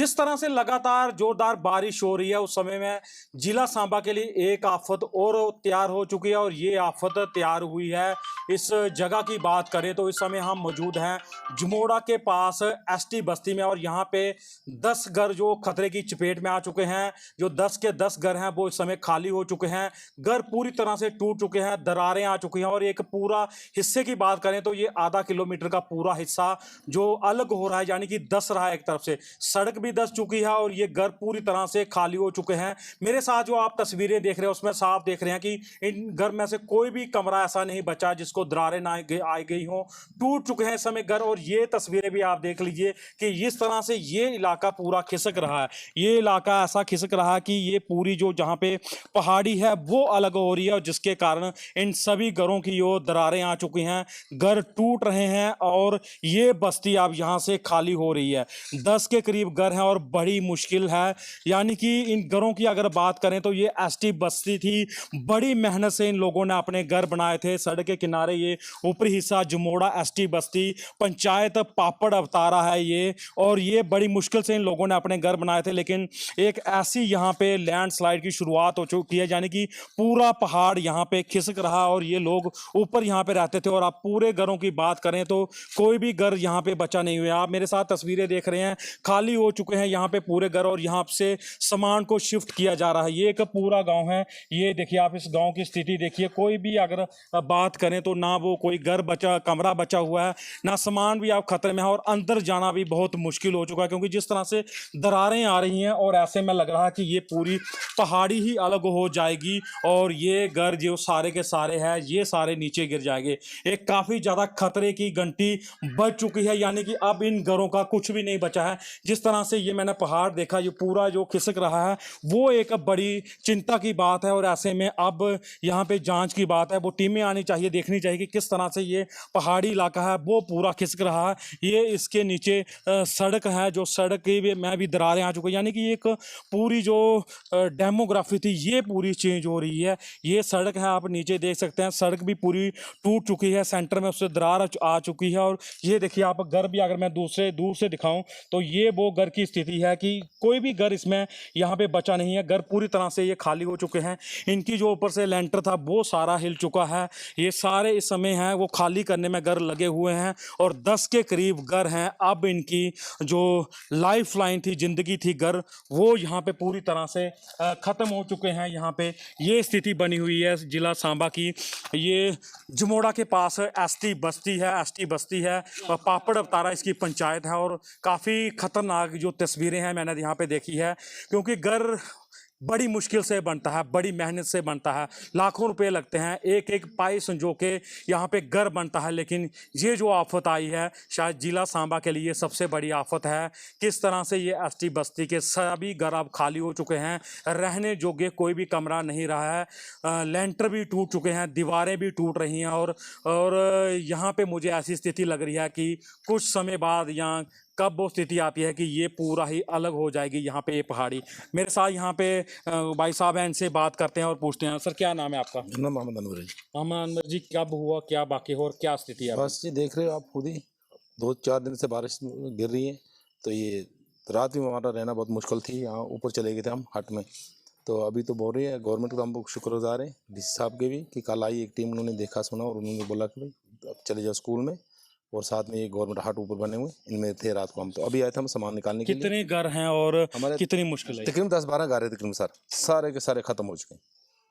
जिस तरह से लगातार जोरदार बारिश हो रही है उस समय में जिला सांबा के लिए एक आफत और तैयार हो चुकी है और ये आफत तैयार हुई है। इस जगह की बात करें तो इस समय हम मौजूद हैं जमोड़ा के पास एसटी बस्ती में और यहाँ पे 10 घर जो खतरे की चपेट में आ चुके हैं। जो 10 के 10 घर हैं वो इस समय खाली हो चुके हैं। घर पूरी तरह से टूट चुके हैं, दरारें आ चुकी हैं और एक पूरा हिस्से की बात करें तो ये आधा किलोमीटर का पूरा हिस्सा जो अलग हो रहा है, यानी कि दस रहा है। एक तरफ से सड़क भी दस चुकी है और ये घर पूरी तरह से खाली हो चुके हैं। मेरे साथ जो आप तस्वीरें देख रहे हैं उसमें साफ देख रहे हैं कि इन घर में से कोई भी कमरा ऐसा नहीं बचा जिसको दरारें ना आई गई हो। टूट चुके हैं इस समय घर और ये तस्वीरें भी आप देख लीजिए कि इस तरह से ये इलाका पूरा खिसक रहा है। ये इलाका ऐसा खिसक रहा है कि ये पूरी जो जहाँ पे पहाड़ी है वो अलग हो रही है और जिसके कारण इन सभी घरों की जो दरारें आ चुकी हैं, घर टूट रहे हैं और ये बस्ती अब यहाँ से खाली हो रही है। 10 के करीब घर हैं और बड़ी मुश्किल है। यानी कि इन घरों की अगर बात करें तो ये एसटी बस्ती थी, बड़ी मेहनत से इन लोगों ने अपने घर बनाए थे। सड़क के किनारे ये ऊपरी हिस्सा जमोड़ा एसटी बस्ती पंचायत पापड़ अवतारा है ये, और ये बड़ी मुश्किल से इन लोगों ने अपने घर बनाए थे। लेकिन एक ऐसी यहाँ पे लैंडस्लाइड की शुरुआत हो चुकी है, यानी कि पूरा पहाड़ यहाँ पे खिसक रहा और ये लोग ऊपर यहाँ पे रहते थे। और आप पूरे घरों की बात करें तो कोई भी घर यहाँ पे बचा नहीं हुआ। आप मेरे साथ तस्वीरें देख रहे हैं, खाली हो चुके हैं यहाँ पे पूरे घर और यहाँ से सामान को शिफ्ट किया जा रहा है। ये एक पूरा गांव है, ये देखिए आप इस गांव की स्थिति देखिए। कोई भी अगर बात करें तो ना वो कोई घर बचा, कमरा बचा हुआ है, ना सामान भी आप खतरे में है और अंदर जाना भी बहुत मुश्किल हो चुका है क्योंकि जिस तरह से दरारें आ रही हैं और ऐसे में लग रहा है कि ये पूरी पहाड़ी ही अलग हो जाएगी और ये घर जो सारे के सारे हैं ये सारे नीचे गिर जाएंगे। एक काफी ज्यादा खतरे की घंटी बज चुकी है, यानी कि अब इन घरों का कुछ भी नहीं बचा है। जिस तरह से ये मैंने पहाड़ देखा, ये पूरा जो खिसक रहा है वो एक बड़ी चिंता की बात है। और ऐसे में अब यहाँ पे जांच की बात है, वो टीमें आनी चाहिए, देखनी चाहिए कि किस तरह से ये पहाड़ी इलाका है वो पूरा खिसक रहा है। ये इसके नीचे सड़क है, जो सड़क की में भी दरारें आ चुकी है, यानी कि एक पूरी जो डेमोग्राफी थी ये पूरी चेंज हो रही है। ये सड़क है, आप नीचे देख सकते हैं, सड़क भी पूरी टूट चुकी है, सेंटर में उससे दरार आ चुकी है। और ये देखिए आप घर भी अगर मैं दूर से दिखाऊं तो ये वो घर की स्थिति है कि कोई भी घर इसमें यहाँ पे बचा नहीं है। घर पूरी तरह से ये खाली हो चुके हैं। इनकी जो ऊपर से लेंटर था वो सारा हिल चुका है। ये सारे इस समय हैं वो खाली करने में घर लगे हुए हैं और 10 के करीब घर हैं। अब इनकी जो लाइफ लाइन थी, जिंदगी थी, घर वो यहाँ पे पूरी तरह से खत्म हो चुके हैं। यहाँ पे ये स्थिति बनी हुई है जिला सांबा की। ये जमोड़ा के पास एसटी बस्ती है, पापड़ अवतारा इसकी पंचायत है और काफ़ी खतरनाक जो तस्वीरें हैं मैंने यहाँ पे देखी है क्योंकि घर बड़ी मुश्किल से बनता है, बड़ी मेहनत से बनता है, लाखों रुपए लगते हैं, एक एक पाई संजो के यहाँ पे घर बनता है। लेकिन ये जो आफत आई है शायद जिला सांबा के लिए सबसे बड़ी आफत है। किस तरह से ये एसटी बस्ती के सभी घर अब खाली हो चुके हैं, रहने योग्य कोई भी कमरा नहीं रहा है। लेंटर भी टूट चुके हैं, दीवारें भी टूट रही हैं और यहाँ पे मुझे ऐसी स्थिति लग रही है कि कुछ समय बाद यहाँ कब वो स्थिति आती है कि ये पूरा ही अलग हो जाएगी यहाँ पे ये पहाड़ी। मेरे साथ यहाँ पे भाई साहब हैं, इनसे बात करते हैं और पूछते हैं। सर क्या नाम है आपका? नाम मोहम्मद अनवर जी। मोहम्मद अनवर जी, कब हुआ, क्या बाकी हो और क्या स्थिति है? बस जी देख रहे हो आप खुद ही, 2-4 दिन से बारिश गिर रही है तो ये रात में हमारा रहना बहुत मुश्किल थी। यहाँ ऊपर चले गए थे हम हट में, तो अभी तो बोल रही है गवर्नमेंट का, हम लोग शुक्रगुजार हैं डीसी साहब के भी कि कल आई एक टीम, उन्होंने देखा सुना और उन्होंने बोला कि भाई अब चले जाओ स्कूल में। और साथ में ये गवर्नमेंट हाट ऊपर बने हुए इनमें थे रात को। हम तो अभी आए थे हम सामान निकालने के लिए। कितने घर हैं और हमारे कितनी मुश्किल है? तकरीबन 10-12 घर है तकरीबन सर, सारे के सारे खत्म हो चुके हैं,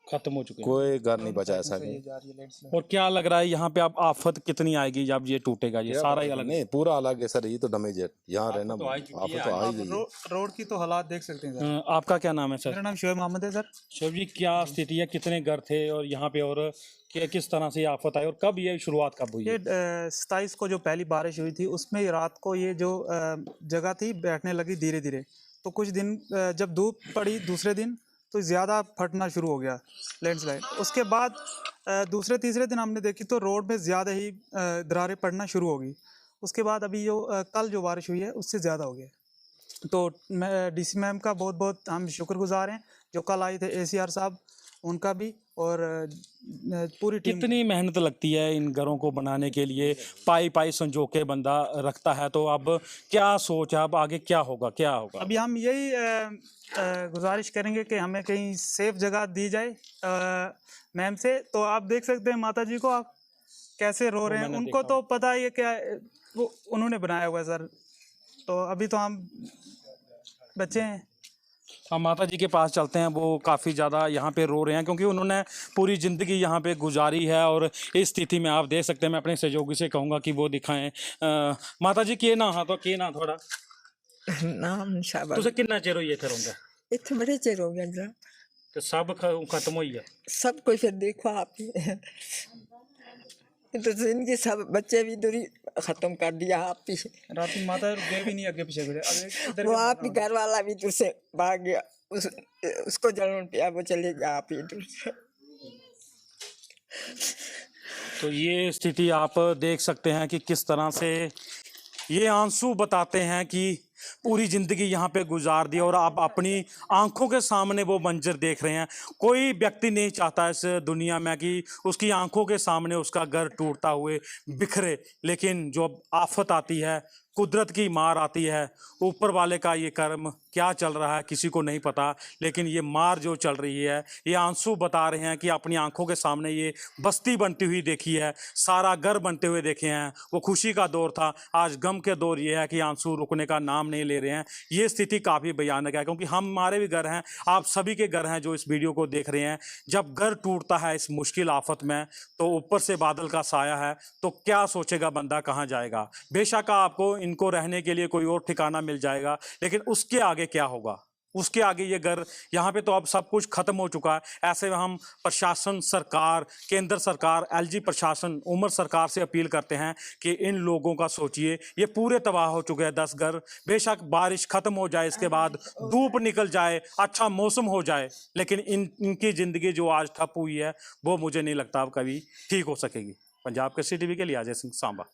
खत्म हो चुके हैं, कोई घर नहीं बचा ऐसा नहीं। और क्या लग रहा है यहाँ पे अब आफत कितनी आएगी जब ये टूटेगा? ये सारा ही अलग नहीं, पूरा अलग है सर, ये तो डैमेज है यहाँ रहना। आफत आ ही गई है। रोड की तो हालात देख सकते हैं सर। आपका क्या नाम है सर? मेरा नाम शोएब मोहम्मद है सर। शोएब जी, क्या स्थिति है, कितने घर थे और यहाँ पे, और किस तरह से ये आफत आई और कब ये शुरुआत कब हुई? ये 27 को जो पहली बारिश हुई थी उसमें रात को ये जो जगह थी बैठने लगी धीरे धीरे। तो कुछ दिन जब धूप पड़ी दूसरे दिन तो ज़्यादा फटना शुरू हो गया लैंडस्लाइड। उसके बाद दूसरे तीसरे दिन हमने देखी तो रोड में ज़्यादा ही दरारें पड़ना शुरू हो गई। उसके बाद अभी जो कल जो बारिश हुई है उससे ज़्यादा हो गया। तो मैं डीसी मैम का बहुत बहुत हम शुक्रगुजार हैं जो कल आए थे, ACR साहब उनका भी और पूरी टीम। कितनी मेहनत लगती है इन घरों को बनाने के लिए, पाई पाई संजो के बंदा रखता है। तो अब क्या सोच है, अब आगे क्या होगा, क्या होगा? अभी हम यही गुजारिश करेंगे कि हमें कहीं सेफ जगह दी जाए मैम से। तो आप देख सकते हैं माता जी को, आप कैसे रो रहे हैं, मैंने उनको देखा। तो पता ही है क्या वो उन्होंने बनाया हुआ है सर। तो अभी तो हम बच्चे हैं। हम माता जी के पास चलते हैं, वो काफ़ी ज़्यादा यहाँ पे रो रहे हैं क्योंकि उन्होंने पूरी ज़िंदगी यहाँ पे गुजारी है। और इस स्थिति में आप देख सकते हैं, मैं अपने सहयोगी से कहूँगा कि वो दिखाएं। माता जी के ना हाँ तो के ना थोड़ा नाम शाबाश तुझे कितना चेर होइए फिर होंगे इतने बड़े चेर हो गया जरा तो सब खत्म हुई है। सब कोई फिर देखो आप ही तो जिनके सब बच्चे भी दूरी खत्म कर दिया आप ही। रात में माता गए भी नहीं आगे पीछे घुरे। अब वो आप ही घर वाला भी दूर से भाग गया, उसको जलन पिया, वो चले गया आप ही दूर से। तो ये स्थिति आप देख सकते हैं कि किस तरह से ये आंसू बताते हैं कि पूरी ज़िंदगी यहाँ पे गुजार दी और आप अपनी आंखों के सामने वो मंजर देख रहे हैं। कोई व्यक्ति नहीं चाहता इस दुनिया में कि उसकी आंखों के सामने उसका घर टूटता हुए बिखरे, लेकिन जो आफत आती है, कुदरत की मार आती है, ऊपर वाले का ये कर्म क्या चल रहा है किसी को नहीं पता। लेकिन ये मार जो चल रही है, ये आंसू बता रहे हैं कि अपनी आंखों के सामने ये बस्ती बनती हुई देखी है, सारा घर बनते हुए देखे हैं। वो खुशी का दौर था, आज गम के दौर ये है कि आंसू रुकने का नाम नहीं ले रहे हैं। ये स्थिति काफ़ी भयानक है क्योंकि हमारे भी घर हैं, आप सभी के घर हैं जो इस वीडियो को देख रहे हैं। जब घर टूटता है इस मुश्किल आफत में, तो ऊपर से बादल का साया है, तो क्या सोचेगा बंदा, कहाँ जाएगा। बेशक आपको इनको रहने के लिए कोई और ठिकाना मिल जाएगा, लेकिन उसके आगे क्या होगा, उसके आगे ये घर, यहाँ पे तो अब सब कुछ खत्म हो चुका है। ऐसे में हम प्रशासन, सरकार, केंद्र सरकार, एलजी प्रशासन, उमर सरकार से अपील करते हैं कि इन लोगों का सोचिए। ये पूरे तबाह हो चुके हैं 10 घर। बेशक बारिश खत्म हो जाए, इसके बाद धूप निकल जाए, अच्छा मौसम हो जाए, लेकिन इनकी ज़िंदगी जो आज ठप हुई है वो मुझे नहीं लगता अब कभी ठीक हो सकेगी। पंजाब के CTV के लिए अजय सिंह, सांबा।